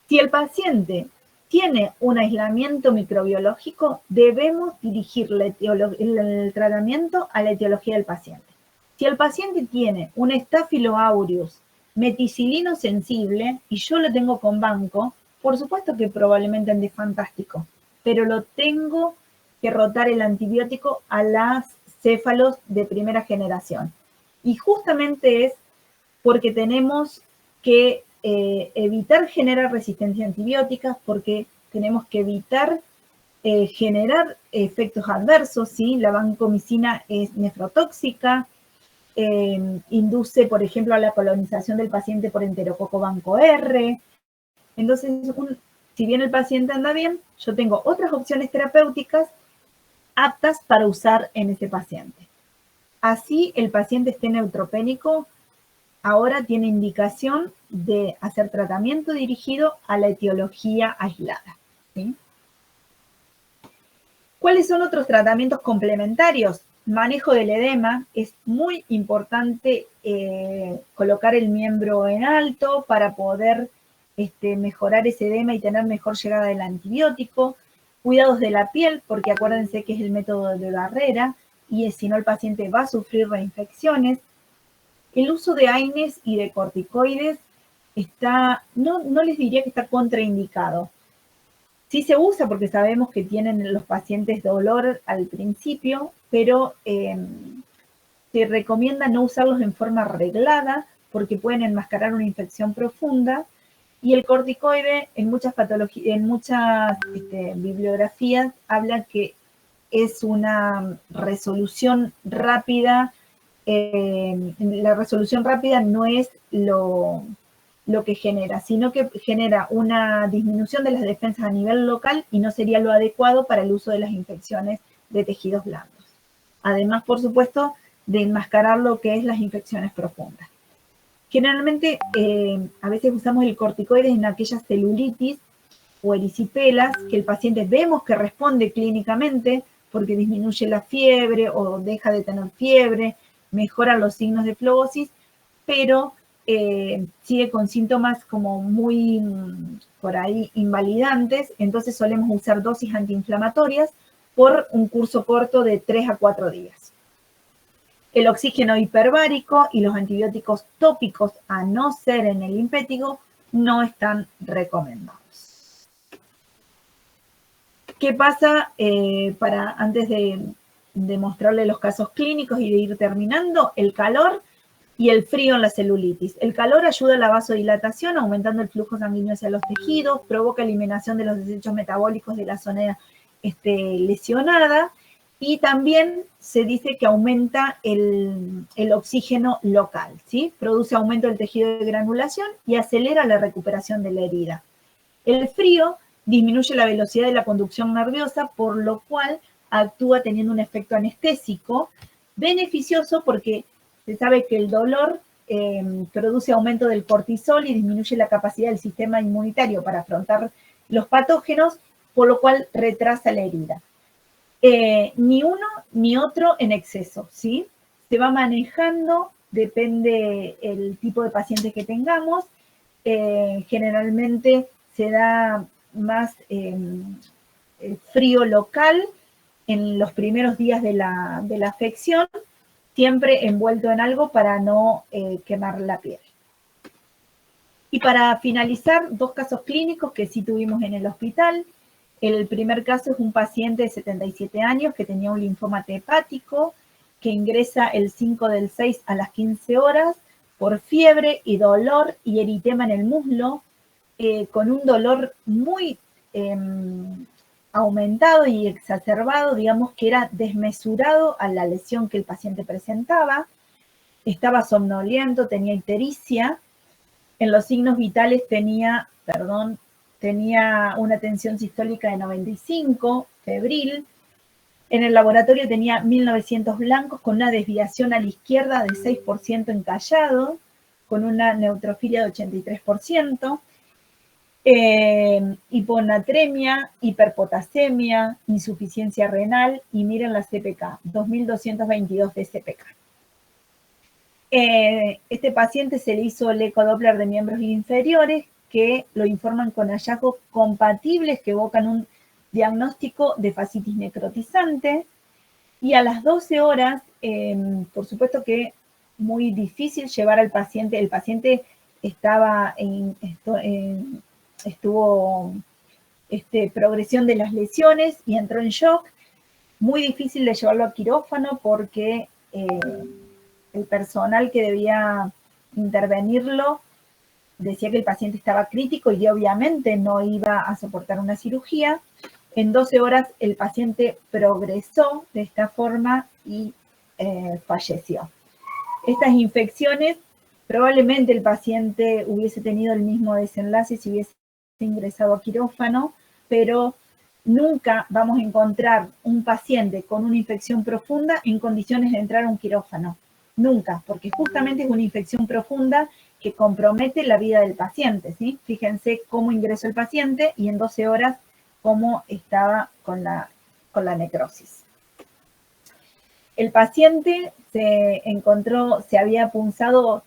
Si el paciente tiene un aislamiento microbiológico, debemos dirigir el tratamiento a la etiología del paciente. Si el paciente tiene un Staphylo aureus meticilino sensible y yo lo tengo con banco, por supuesto que probablemente ande fantástico, pero lo tengo que rotar el antibiótico a las céfalos de primera generación. Y justamente es porque tenemos que evitar generar resistencia a antibióticas, porque tenemos que evitar generar efectos adversos, ¿sí? La vancomicina es nefrotóxica, induce, por ejemplo, a la colonización del paciente por enterococo banco R. Entonces, si bien el paciente anda bien, yo tengo otras opciones terapéuticas aptas para usar en ese paciente. Así el paciente esté neutropénico, ahora tiene indicación de hacer tratamiento dirigido a la etiología aislada, ¿sí? ¿Cuáles son otros tratamientos complementarios? Manejo del edema. Es muy importante colocar el miembro en alto para poder mejorar ese edema y tener mejor llegada del antibiótico. Cuidados de la piel, porque acuérdense que es el método de barrera y si no el paciente va a sufrir reinfecciones. El uso de AINES y de corticoides no les diría que está contraindicado. Sí se usa porque sabemos que tienen los pacientes dolor al principio, pero se recomienda no usarlos en forma reglada porque pueden enmascarar una infección profunda. Y el corticoide en muchas patologías, en muchas bibliografías habla que es una resolución rápida. La resolución rápida no es lo que genera, sino que genera una disminución de las defensas a nivel local y no sería lo adecuado para el uso de las infecciones de tejidos blandos. Además, por supuesto, de enmascarar lo que es las infecciones profundas. Generalmente, a veces usamos el corticoide en aquellas celulitis o erisipelas que el paciente vemos que responde clínicamente porque disminuye la fiebre o deja de tener fiebre, mejora los signos de flebosis, pero sigue con síntomas como muy, por ahí, invalidantes. Entonces solemos usar dosis antiinflamatorias por un curso corto de 3 a 4 días. El oxígeno hiperbárico y los antibióticos tópicos, a no ser en el impétigo, no están recomendados. ¿Qué pasa antes de mostrarle los casos clínicos y de ir terminando? El calor y el frío en la celulitis. El calor ayuda a la vasodilatación, aumentando el flujo sanguíneo hacia los tejidos, provoca eliminación de los desechos metabólicos de la zona lesionada, y también se dice que aumenta el oxígeno local, ¿sí? Produce aumento del tejido de granulación y acelera la recuperación de la herida. El frío disminuye la velocidad de la conducción nerviosa, por lo cual actúa teniendo un efecto anestésico beneficioso porque se sabe que el dolor produce aumento del cortisol y disminuye la capacidad del sistema inmunitario para afrontar los patógenos, por lo cual retrasa la herida. Ni uno ni otro en exceso, ¿sí? Se va manejando, depende el tipo de paciente que tengamos. Generalmente se da más frío local en los primeros días de la afección, siempre envuelto en algo para no quemar la piel. Y para finalizar, 2 casos clínicos que sí tuvimos en el hospital. El primer caso es un paciente de 77 años que tenía un linfoma T hepático, que ingresa el 5/6 a las 15 horas por fiebre y dolor y eritema en el muslo, con un dolor muy aumentado y exacerbado, digamos que era desmesurado a la lesión que el paciente presentaba. Estaba somnoliento, tenía ictericia. En los signos vitales tenía una tensión sistólica de 95, febril. En el laboratorio tenía 1900 blancos con una desviación a la izquierda de 6% encallado, con una neutrofilia de 83%, hiponatremia, hiperpotasemia, insuficiencia renal, y miren la CPK, 2222 de CPK. Este paciente se le hizo el ecodoppler de miembros inferiores, que lo informan con hallazgos compatibles que evocan un diagnóstico de fascitis necrotizante, y a las 12 horas, por supuesto que muy difícil llevar al paciente. El paciente estuvo progresión de las lesiones y entró en shock. Muy difícil de llevarlo a quirófano porque el personal que debía intervenirlo decía que el paciente estaba crítico y obviamente no iba a soportar una cirugía. En 12 horas el paciente progresó de esta forma y falleció. Estas infecciones, probablemente el paciente hubiese tenido el mismo desenlace si hubiese ingresado a quirófano, pero nunca vamos a encontrar un paciente con una infección profunda en condiciones de entrar a un quirófano. Nunca, porque justamente es una infección profunda que compromete la vida del paciente, ¿sí? Fíjense cómo ingresó el paciente y en 12 horas cómo estaba con la necrosis. El paciente se había punzado,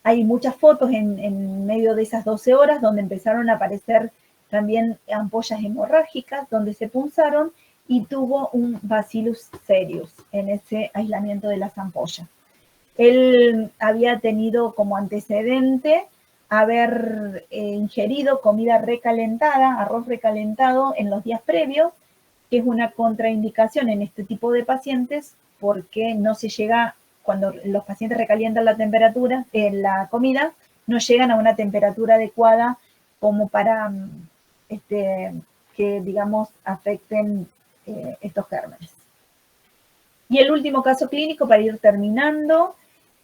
hay muchas fotos en medio de esas 12 horas donde empezaron a aparecer también ampollas hemorrágicas donde se punzaron y tuvo un bacillus cereus en ese aislamiento de las ampollas. Él había tenido como antecedente haber ingerido comida recalentada, arroz recalentado en los días previos, que es una contraindicación en este tipo de pacientes porque no se llega, cuando los pacientes recalientan la temperatura, la comida, no llegan a una temperatura adecuada como para que, digamos, afecten estos gérmenes. Y el último caso clínico, para ir terminando,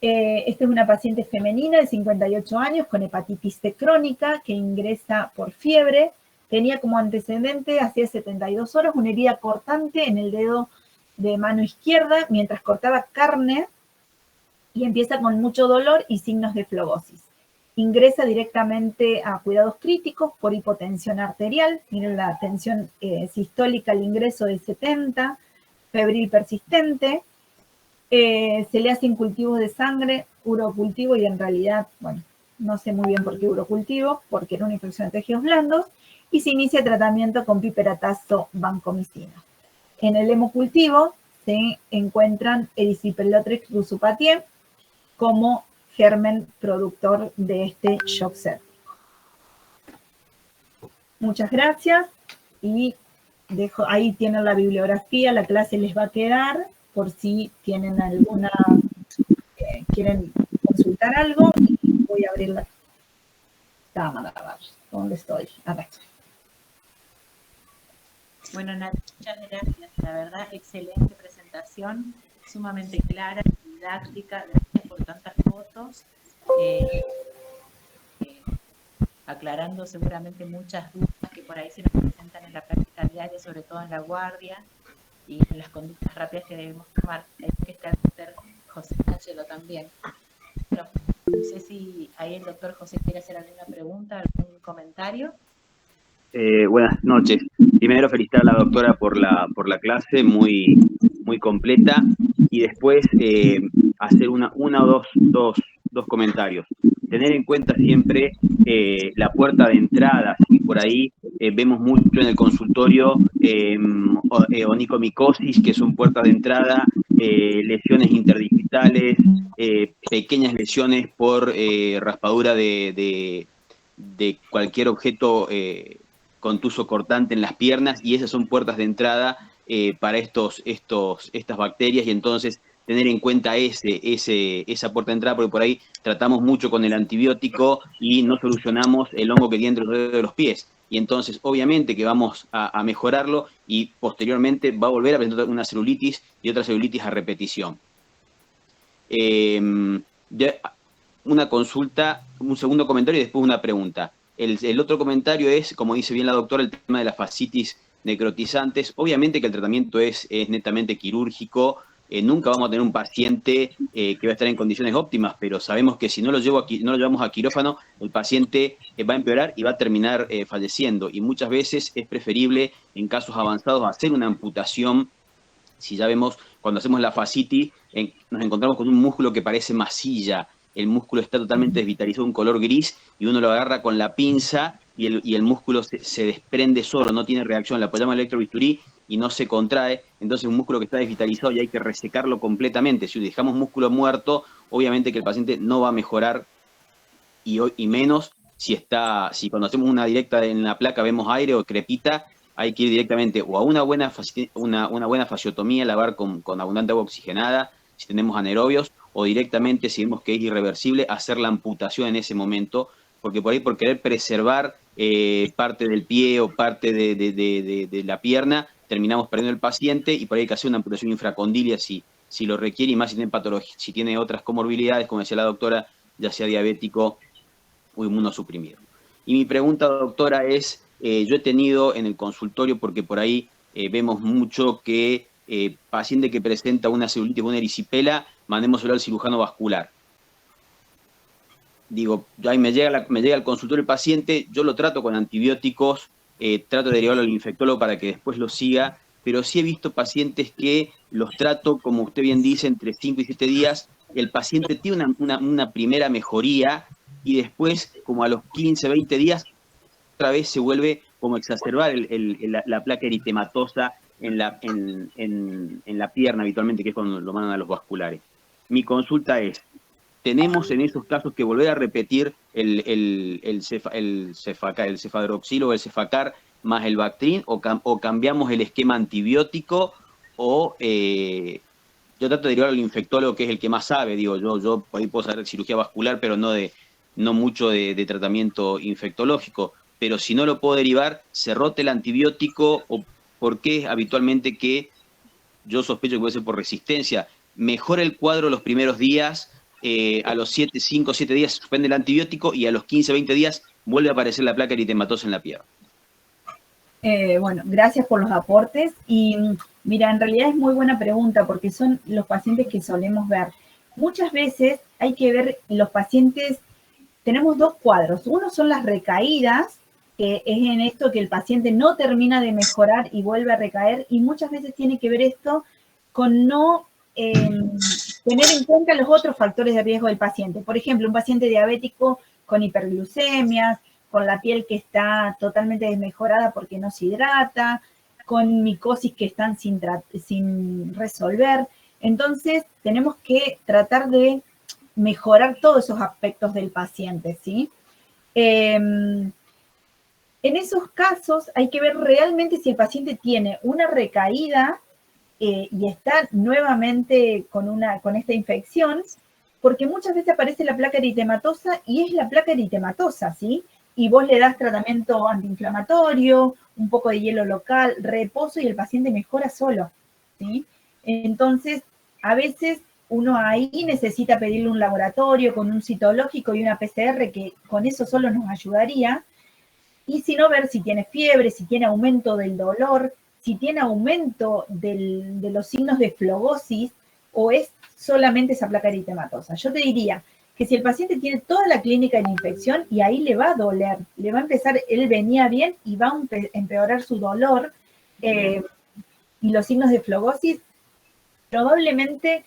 esta es una paciente femenina de 58 años con hepatitis C crónica que ingresa por fiebre. Tenía como antecedente, hacía 72 horas, una herida cortante en el dedo de mano izquierda mientras cortaba carne y empieza con mucho dolor y signos de flebosis. Ingresa directamente a cuidados críticos por hipotensión arterial. Miren la tensión sistólica al ingreso de 70, febril persistente. Se le hacen cultivos de sangre, urocultivo, y en realidad, bueno, no sé muy bien por qué urocultivo, porque era una infección de tejidos blandos, y se inicia tratamiento con piperatazo vancomicina. En el hemocultivo se encuentran Erysipelotrix russopatiae como germen productor de este shock séptico. Muchas gracias, y ahí tienen la bibliografía, la clase les va a quedar por si tienen alguna, quieren consultar algo, y voy a abrir la cámara, a ver, ¿dónde estoy? A ver. Bueno, Nati, muchas gracias, la verdad, excelente presentación, sumamente clara, didáctica, gracias por tantas fotos, aclarando seguramente muchas dudas que por ahí se nos presentan en la práctica diaria, sobre todo en la guardia, y en las conductas rápidas que debemos tomar. Hay que estar el doctor José Angelo también. Bueno, no sé si ahí el doctor José quiere hacer alguna pregunta, algún comentario. Buenas noches. Primero felicitar a la doctora por la clase, muy completa, y después hacer una o dos comentarios. tener en cuenta siempre la puerta de entrada. ¿Sí? Por ahí vemos mucho en el consultorio onicomicosis, que son puertas de entrada, lesiones interdigitales, pequeñas lesiones por raspadura de cualquier objeto contuso cortante en las piernas, y esas son puertas de entrada para estas bacterias, y entonces tener en cuenta esa puerta de entrada, porque por ahí tratamos mucho con el antibiótico y no solucionamos el hongo que tiene entre los dedos de los pies. Y entonces, obviamente que vamos a mejorarlo y posteriormente va a volver a presentar una celulitis y otra celulitis a repetición. Una consulta, un segundo comentario y después una pregunta. El otro comentario es, como dice bien la doctora, el tema de las fascitis necrotizantes. Obviamente que el tratamiento es netamente quirúrgico. Nunca vamos a tener un paciente que va a estar en condiciones óptimas, pero sabemos que si no lo llevamos a quirófano, el paciente va a empeorar y va a terminar falleciendo. Y muchas veces es preferible, en casos avanzados, hacer una amputación. Si ya vemos, cuando hacemos la fascitis, nos encontramos con un músculo que parece masilla. El músculo está totalmente desvitalizado, un color gris, y uno lo agarra con la pinza y el músculo se desprende solo, no tiene reacción. Le apoyamos el electrobisturí y no se contrae. Entonces, un músculo que está desvitalizado y hay que resecarlo completamente. Si dejamos músculo muerto, obviamente que el paciente no va a mejorar, y menos si cuando hacemos una directa en la placa vemos aire o crepita, hay que ir directamente o a una buena fasciotomía, lavar con abundante agua oxigenada, si tenemos anaerobios, o directamente, si vemos que es irreversible, hacer la amputación en ese momento, porque por ahí, por querer preservar parte del pie o parte de la pierna, terminamos perdiendo el paciente, y por ahí hay que hacer una amputación infracondilia si lo requiere, y más si tiene patología, si tiene otras comorbilidades, como decía la doctora, ya sea diabético o inmunosuprimido. Y mi pregunta, doctora, es, yo he tenido en el consultorio, porque por ahí vemos mucho que paciente que presenta una celulitis o una erisipela, mandémoselo al cirujano vascular. Digo, ahí me llega al consultorio el paciente, yo lo trato con antibióticos, trato de derivarlo al infectólogo para que después lo siga, pero sí he visto pacientes que los trato, como usted bien dice, entre 5 y 7 días, el paciente tiene una primera mejoría, y después, como a los 15, 20 días, otra vez se vuelve como exacerbar la placa eritematosa en la pierna habitualmente, que es cuando lo mandan a los vasculares. Mi consulta es, ¿tenemos en esos casos que volver a repetir el cefadroxil o el cefacar más el Bactrim, o cambiamos el esquema antibiótico, o yo trato de derivar al infectólogo, que es el que más sabe? Digo, yo ahí puedo saber de cirugía vascular, pero no mucho de tratamiento infectológico. Pero si no lo puedo derivar, ¿se rota el antibiótico? ¿O por qué habitualmente, que yo sospecho que puede ser por resistencia, mejora el cuadro los primeros días, a los 5 o 7 días se suspende el antibiótico, y a los 15 o 20 días vuelve a aparecer la placa eritematosa en la pierna? Bueno, gracias por los aportes. Y mira, en realidad es muy buena pregunta, porque son los pacientes que solemos ver. Muchas veces hay que ver los pacientes, tenemos dos cuadros. Uno son las recaídas, que es en esto que el paciente no termina de mejorar y vuelve a recaer, y muchas veces tiene que ver esto con no tener en cuenta los otros factores de riesgo del paciente. Por ejemplo, un paciente diabético con hiperglucemias, con la piel que está totalmente desmejorada porque no se hidrata, con micosis que están sin resolver. Entonces, tenemos que tratar de mejorar todos esos aspectos del paciente, ¿sí? En esos casos hay que ver realmente si el paciente tiene una recaída y está nuevamente con esta infección, porque muchas veces aparece la placa eritematosa y es la placa eritematosa, ¿sí? Y vos le das tratamiento antiinflamatorio, un poco de hielo local, reposo, y el paciente mejora solo, ¿sí? Entonces, a veces uno ahí necesita pedirle un laboratorio con un citológico y una PCR, que con eso solo nos ayudaría. Y si no, ver si tiene fiebre, si tiene aumento del dolor, si tiene aumento de los signos de flebosis, o es solamente esa placa eritematosa. Yo te diría que si el paciente tiene toda la clínica de la infección, y ahí le va a doler, le va a empezar, él venía bien y va a empeorar su dolor y los signos de flebosis, probablemente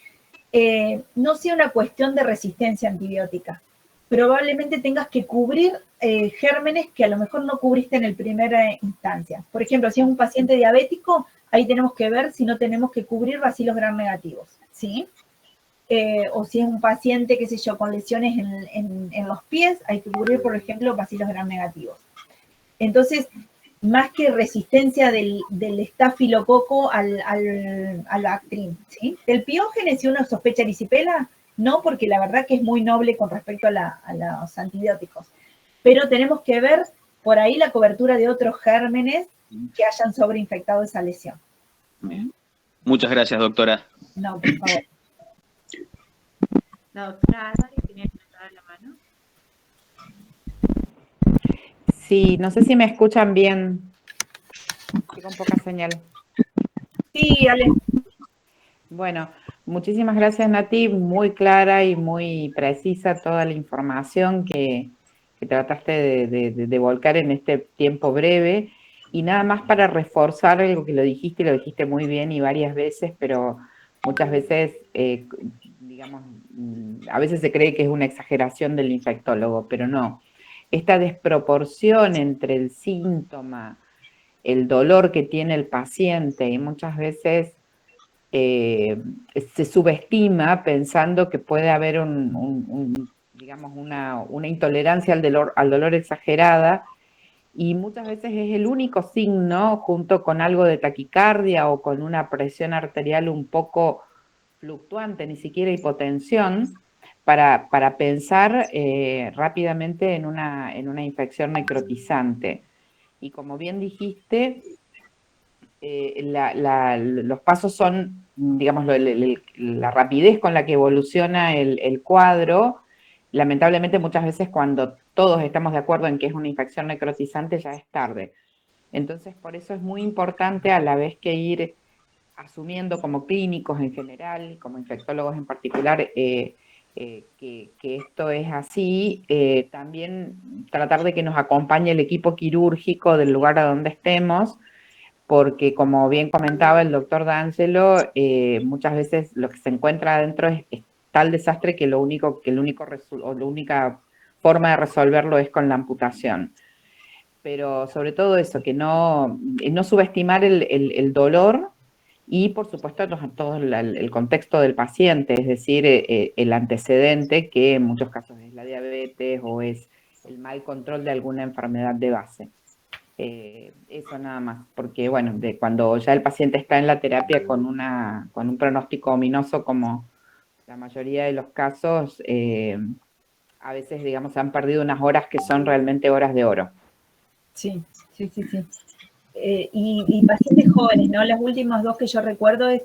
no sea una cuestión de resistencia antibiótica, probablemente tengas que cubrir gérmenes que a lo mejor no cubriste en primera instancia. Por ejemplo, si es un paciente diabético, ahí tenemos que ver si no tenemos que cubrir bacilos gram negativos, ¿sí? O si es un paciente, qué sé yo, con lesiones en los pies, hay que cubrir, por ejemplo, bacilos gram negativos. Entonces, más que resistencia del estafilococo al Bactrim, ¿sí? Del piógenes, si uno sospecha erisipela, no, porque la verdad que es muy noble con respecto a los antibióticos. Pero tenemos que ver por ahí la cobertura de otros gérmenes que hayan sobreinfectado esa lesión. Bien. Muchas gracias, doctora. No, por favor. La doctora Álvarez tenía que levantar la mano. Sí, no sé si me escuchan bien. Estoy con poca señal. Sí, Ale. Bueno, muchísimas gracias, Nati. Muy clara y muy precisa toda la información que trataste de volcar en este tiempo breve. Y nada más para reforzar algo que lo dijiste muy bien y varias veces, pero muchas veces, digamos, a veces se cree que es una exageración del infectólogo, pero no. Esta desproporción entre el síntoma, el dolor que tiene el paciente y muchas veces se subestima pensando que puede haber digamos, una intolerancia al dolor exagerada, y muchas veces es el único signo, junto con algo de taquicardia o con una presión arterial un poco fluctuante, ni siquiera hipotensión, para pensar rápidamente en una infección necrotizante. Y como bien dijiste, los pasos son, digamos, la rapidez con la que evoluciona el cuadro. Lamentablemente muchas veces cuando todos estamos de acuerdo en que es una infección necrotizante ya es tarde. Entonces por eso es muy importante, a la vez que ir asumiendo como clínicos en general y como infectólogos en particular que esto es así, también tratar de que nos acompañe el equipo quirúrgico del lugar a donde estemos, porque como bien comentaba el doctor D'Angelo, muchas veces lo que se encuentra adentro es tal desastre que la única forma de resolverlo es con la amputación. Pero sobre todo eso, que no subestimar el dolor y por supuesto todo el contexto del paciente, es decir, el antecedente, que en muchos casos es la diabetes o es el mal control de alguna enfermedad de base. Eso nada más, porque bueno, cuando ya el paciente está en la terapia con un pronóstico ominoso, como la mayoría de los casos, a veces, digamos, se han perdido unas horas que son realmente horas de oro. Sí. Y pacientes jóvenes, ¿no? Las últimas dos que yo recuerdo es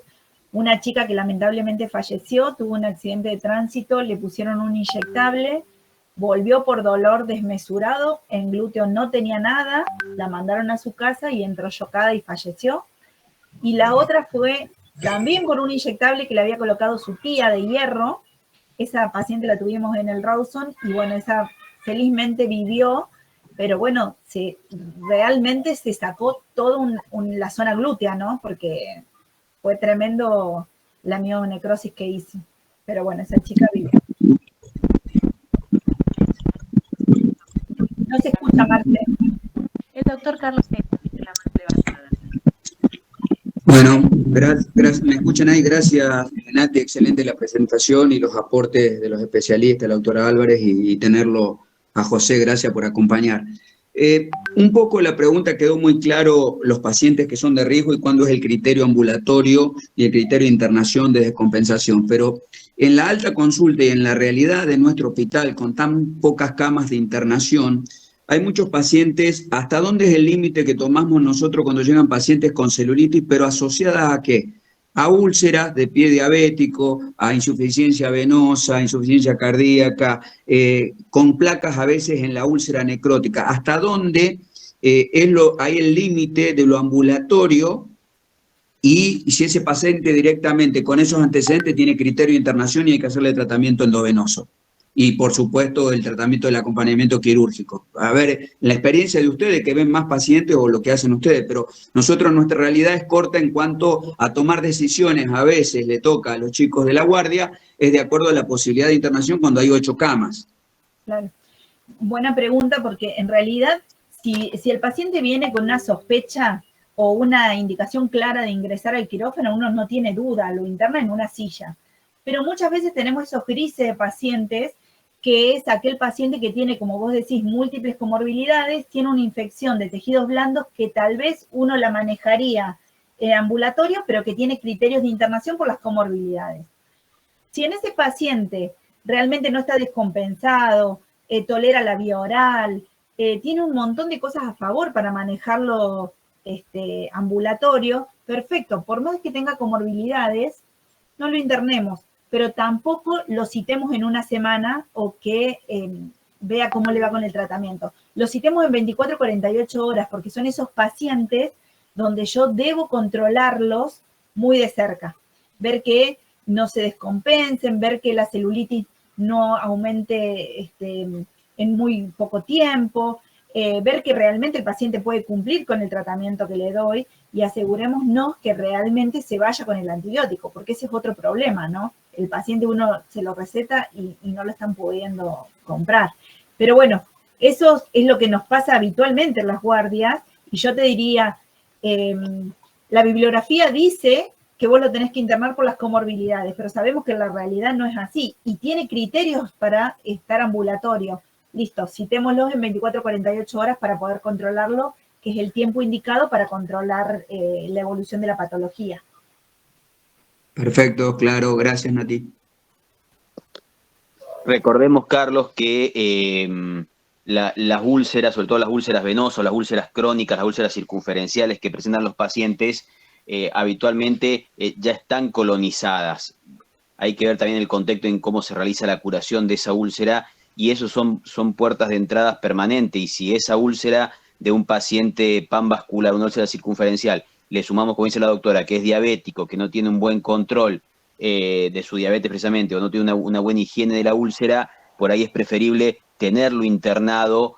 una chica que lamentablemente falleció, tuvo un accidente de tránsito, le pusieron un inyectable, volvió por dolor desmesurado, en glúteo no tenía nada, la mandaron a su casa y entró chocada y falleció. Y la otra fue también por un inyectable que le había colocado su tía de hierro. Esa paciente la tuvimos en el Rawson y bueno, esa felizmente vivió, pero bueno, realmente se sacó toda la zona glútea, ¿no? Porque fue tremendo la mionecrosis que hizo. Pero bueno, esa chica vivió. No se escucha, Marte. El doctor Carlos tiene la mano levantada. Bueno, gracias, me escuchan ahí, gracias Nati, excelente la presentación y los aportes de los especialistas, la doctora Álvarez y tenerlo a José, gracias por acompañar. Un poco la pregunta quedó muy claro, los pacientes que son de riesgo y cuándo es el criterio ambulatorio y el criterio de internación de descompensación, pero en la alta consulta y en la realidad de nuestro hospital con tan pocas camas de internación, hay muchos pacientes. ¿Hasta dónde es el límite que tomamos nosotros cuando llegan pacientes con celulitis, pero asociadas a qué? A úlceras de pie diabético, a insuficiencia venosa, insuficiencia cardíaca, con placas a veces en la úlcera necrótica. ¿Hasta dónde hay el límite de lo ambulatorio? Y si ese paciente directamente con esos antecedentes tiene criterio de internación y hay que hacerle tratamiento endovenoso. Y, por supuesto, el tratamiento del acompañamiento quirúrgico. A ver, la experiencia de ustedes, que ven más pacientes o lo que hacen ustedes, pero nosotros nuestra realidad es corta en cuanto a tomar decisiones. A veces le toca a los chicos de la guardia, es de acuerdo a la posibilidad de internación cuando hay 8 camas. Claro. Buena pregunta, porque en realidad, si el paciente viene con una sospecha o una indicación clara de ingresar al quirófano, uno no tiene duda, lo interna en una silla. Pero muchas veces tenemos esos grises de pacientes, que es aquel paciente que tiene, como vos decís, múltiples comorbilidades, tiene una infección de tejidos blandos que tal vez uno la manejaría en ambulatorio, pero que tiene criterios de internación por las comorbilidades. Si en ese paciente realmente no está descompensado, tolera la vía oral, tiene un montón de cosas a favor para manejarlo ambulatorio, perfecto. Por más que tenga comorbilidades, no lo internemos, pero tampoco lo citemos en una semana o que vea cómo le va con el tratamiento. Lo citemos en 24 o 48 horas, porque son esos pacientes donde yo debo controlarlos muy de cerca. Ver que no se descompensen, ver que la celulitis no aumente en muy poco tiempo, ver que realmente el paciente puede cumplir con el tratamiento que le doy y asegurémonos que realmente se vaya con el antibiótico, porque ese es otro problema, ¿no? El paciente uno se lo receta y no lo están pudiendo comprar. Pero bueno, eso es lo que nos pasa habitualmente en las guardias y yo te diría, la bibliografía dice que vos lo tenés que internar por las comorbilidades, pero sabemos que en la realidad no es así y tiene criterios para estar ambulatorio. Listo, citémoslos en 24 o 48 horas para poder controlarlo, que es el tiempo indicado para controlar la evolución de la patología. Perfecto, claro, gracias Nati. Recordemos, Carlos, que las úlceras, sobre todo las úlceras venosas, las úlceras crónicas, las úlceras circunferenciales que presentan los pacientes, habitualmente ya están colonizadas. Hay que ver también el contexto en cómo se realiza la curación de esa úlcera y eso son puertas de entrada permanentes. Y si esa úlcera de un paciente panvascular, una úlcera circunferencial, le sumamos, como dice la doctora, que es diabético, que no tiene un buen control de su diabetes precisamente, o no tiene una buena higiene de la úlcera, por ahí es preferible tenerlo internado,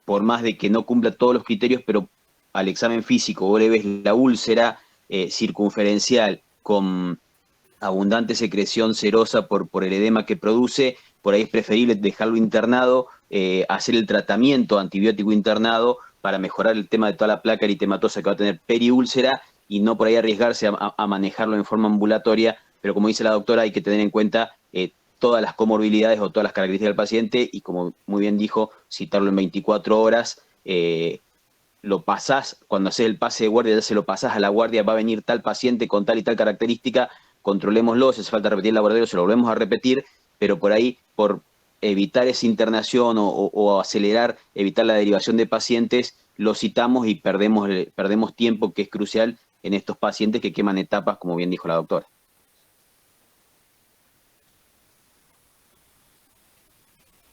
por más de que no cumpla todos los criterios, pero al examen físico vos le ves la úlcera circunferencial con abundante secreción serosa por el edema que produce, por ahí es preferible dejarlo internado, hacer el tratamiento antibiótico internado para mejorar el tema de toda la placa eritematosa que va a tener periúlcera y no por ahí arriesgarse a manejarlo en forma ambulatoria, pero como dice la doctora, hay que tener en cuenta todas las comorbilidades o todas las características del paciente y como muy bien dijo, citarlo en 24 horas, lo pasás, cuando haces el pase de guardia, ya se lo pasás a la guardia, va a venir tal paciente con tal y tal característica, controlémoslo, si hace falta repetir el laboratorio, se lo volvemos a repetir, pero por ahí, por evitar esa internación o acelerar, evitar la derivación de pacientes, lo citamos y perdemos tiempo, que es crucial en estos pacientes que queman etapas, como bien dijo la doctora.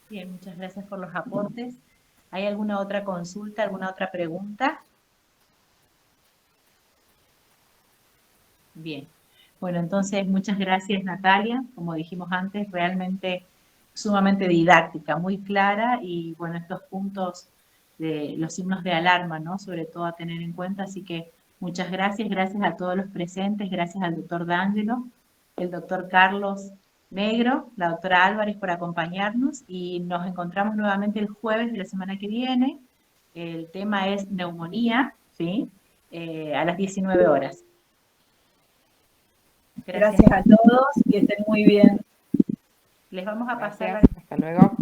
Bien, muchas gracias por los aportes. ¿Hay alguna otra consulta, alguna otra pregunta? Bien. Bueno, entonces muchas gracias Natalia, como dijimos antes, realmente sumamente didáctica, muy clara y bueno, estos puntos de los signos de alarma, ¿no? Sobre todo a tener en cuenta, así que muchas gracias, gracias a todos los presentes, gracias al doctor D'Angelo, el doctor Carlos Negro, la doctora Álvarez por acompañarnos y nos encontramos nuevamente el jueves de la semana que viene. El tema es neumonía, ¿sí? A las 19 horas. Gracias a todos, que estén muy bien. Les vamos a pasar. Hasta luego.